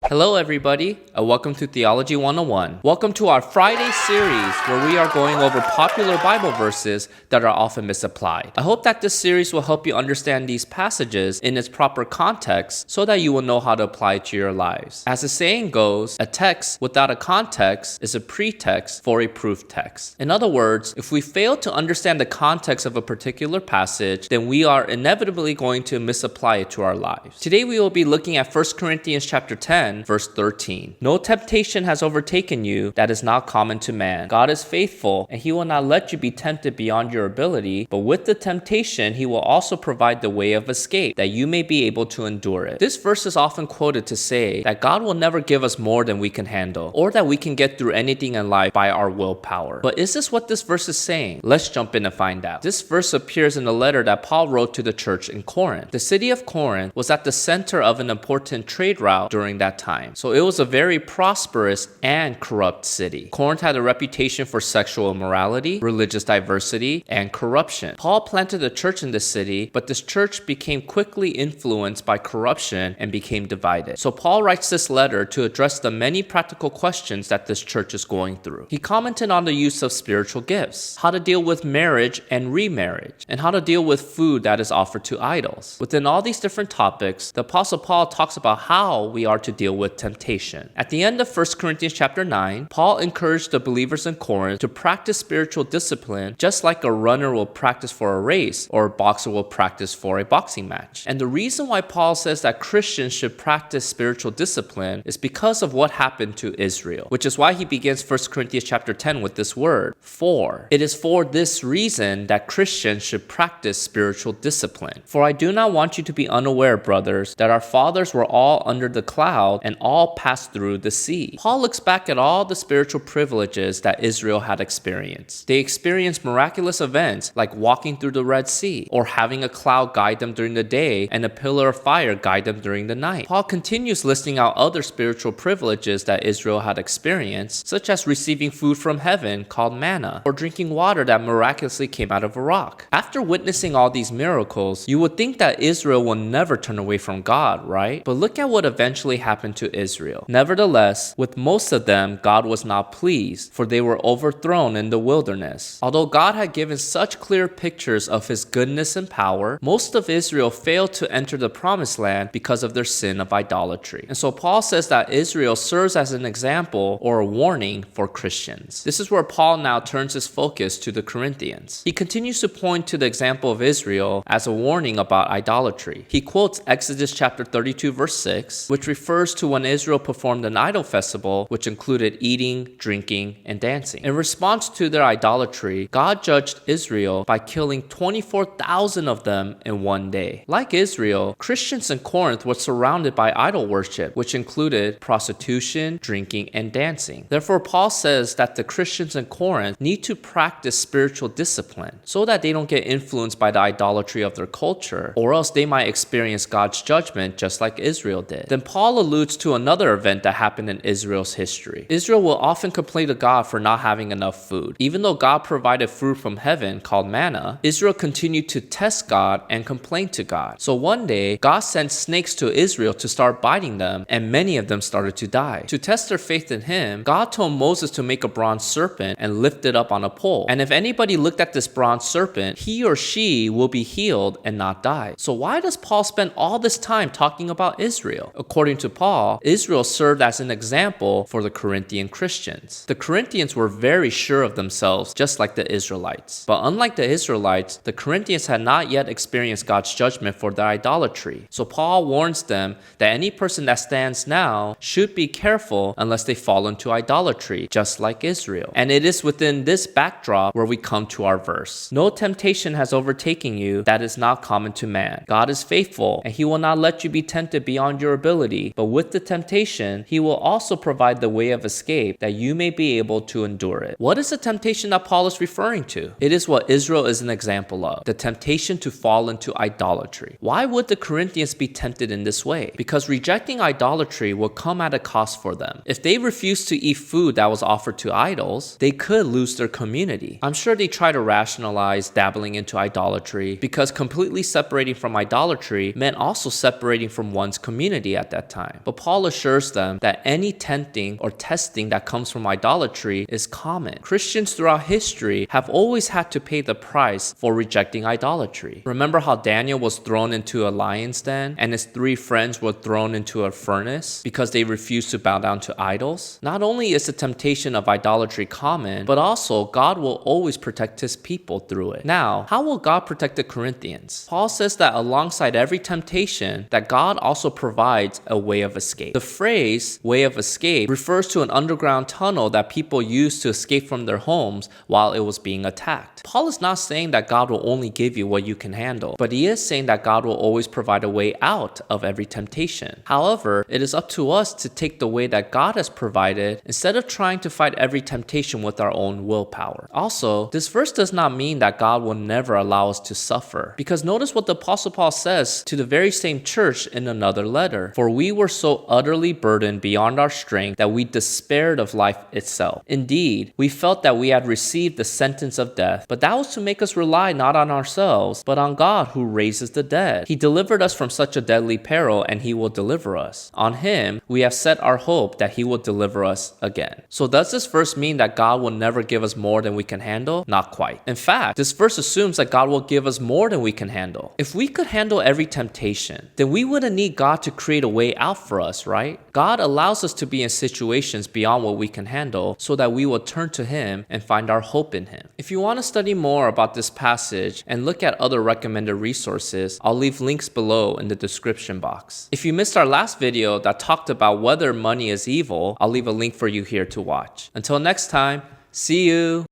Hello everybody, and welcome to Theology 101. Welcome to our Friday series where we are going over popular Bible verses that are often misapplied. I hope that this series will help you understand these passages in its proper context so that you will know how to apply it to your lives. As the saying goes, a text without a context is a pretext for a proof text. In other words, if we fail to understand the context of a particular passage, then we are inevitably going to misapply it to our lives. Today we will be looking at 1 Corinthians chapter 10, verse 13. No temptation has overtaken you that is not common to man. God is faithful, and he will not let you be tempted beyond your ability, but with the temptation, he will also provide the way of escape, that you may be able to endure it. This verse is often quoted to say that God will never give us more than we can handle, or that we can get through anything in life by our willpower. But is this what this verse is saying? Let's jump in and find out. This verse appears in the letter that Paul wrote to the church in Corinth. The city of Corinth was at the center of an important trade route during that time. So it was a very prosperous and corrupt city. Corinth had a reputation for sexual immorality, religious diversity, and corruption. Paul planted a church in this city, but this church became quickly influenced by corruption and became divided. So Paul writes this letter to address the many practical questions that this church is going through. He commented on the use of spiritual gifts, how to deal with marriage and remarriage, and how to deal with food that is offered to idols. Within all these different topics, the Apostle Paul talks about how we are to deal with temptation. At the end of 1 Corinthians chapter 9, Paul encouraged the believers in Corinth to practice spiritual discipline just like a runner will practice for a race or a boxer will practice for a boxing match. And the reason why Paul says that Christians should practice spiritual discipline is because of what happened to Israel, which is why he begins 1 Corinthians chapter 10 with this word, for. It is for this reason that Christians should practice spiritual discipline. For I do not want you to be unaware, brothers, that our fathers were all under the cloud and all passed through the sea. Paul looks back at all the spiritual privileges that Israel had experienced. They experienced miraculous events like walking through the Red Sea, or having a cloud guide them during the day and a pillar of fire guide them during the night. Paul continues listing out other spiritual privileges that Israel had experienced, such as receiving food from heaven called manna, or drinking water that miraculously came out of a rock. After witnessing all these miracles, you would think that Israel will never turn away from God, right? But look at what eventually happened to Israel. Nevertheless, with most of them, God was not pleased, for they were overthrown in the wilderness. Although God had given such clear pictures of his goodness and power, most of Israel failed to enter the promised land because of their sin of idolatry. And so Paul says that Israel serves as an example or a warning for Christians. This is where Paul now turns his focus to the Corinthians. He continues to point to the example of Israel as a warning about idolatry. He quotes Exodus chapter 32 verse 6, which refers to when Israel performed an idol festival, which included eating, drinking, and dancing. In response to their idolatry, God judged Israel by killing 24,000 of them in one day. Like Israel, Christians in Corinth were surrounded by idol worship, which included prostitution, drinking, and dancing. Therefore, Paul says that the Christians in Corinth need to practice spiritual discipline so that they don't get influenced by the idolatry of their culture, or else they might experience God's judgment just like Israel did. Then Paul alludes to another event that happened in Israel's history. Israel will often complain to God for not having enough food. Even though God provided food from heaven called manna, Israel continued to test God and complain to God. So one day, God sent snakes to Israel to start biting them, and many of them started to die. To test their faith in him, God told Moses to make a bronze serpent and lift it up on a pole. And if anybody looked at this bronze serpent, he or she will be healed and not die. So why does Paul spend all this time talking about Israel? According to Paul, Israel served as an example for the Corinthian Christians. The Corinthians were very sure of themselves, just like the Israelites. But unlike the Israelites, the Corinthians had not yet experienced God's judgment for their idolatry. So Paul warns them that any person that stands now should be careful unless they fall into idolatry, just like Israel. And it is within this backdrop where we come to our verse. No temptation has overtaken you that is not common to man. God is faithful, and he will not let you be tempted beyond your ability, but with the temptation, he will also provide the way of escape that you may be able to endure it. What is the temptation that Paul is referring to? It is what Israel is an example of, the temptation to fall into idolatry. Why would the Corinthians be tempted in this way? Because rejecting idolatry will come at a cost for them. If they refused to eat food that was offered to idols, they could lose their community. I'm sure they try to rationalize dabbling into idolatry because completely separating from idolatry meant also separating from one's community at that time. But But Paul assures them that any tempting or testing that comes from idolatry is common. Christians throughout history have always had to pay the price for rejecting idolatry. Remember how Daniel was thrown into a lion's den and his 3 friends were thrown into a furnace because they refused to bow down to idols? Not only is the temptation of idolatry common, but also God will always protect his people through it. Now, how will God protect the Corinthians? Paul says that alongside every temptation, that God also provides a way of escape. The phrase way of escape refers to an underground tunnel that people used to escape from their homes while it was being attacked. Paul is not saying that God will only give you what you can handle, but he is saying that God will always provide a way out of every temptation. However, it is up to us to take the way that God has provided instead of trying to fight every temptation with our own willpower. Also, this verse does not mean that God will never allow us to suffer, because notice what the Apostle Paul says to the very same church in another letter. For we were so utterly burdened beyond our strength that we despaired of life itself. Indeed, we felt that we had received the sentence of death, but that was to make us rely not on ourselves, but on God who raises the dead. He delivered us from such a deadly peril, and he will deliver us. On him, we have set our hope that he will deliver us again. So does this verse mean that God will never give us more than we can handle? Not quite. In fact, this verse assumes that God will give us more than we can handle. If we could handle every temptation, then we wouldn't need God to create a way out for us, right? God allows us to be in situations beyond what we can handle so that we will turn to him and find our hope in him. If you want to study more about this passage and look at other recommended resources, I'll leave links below in the description box. If you missed our last video that talked about whether money is evil, I'll leave a link for you here to watch. Until next time, see you!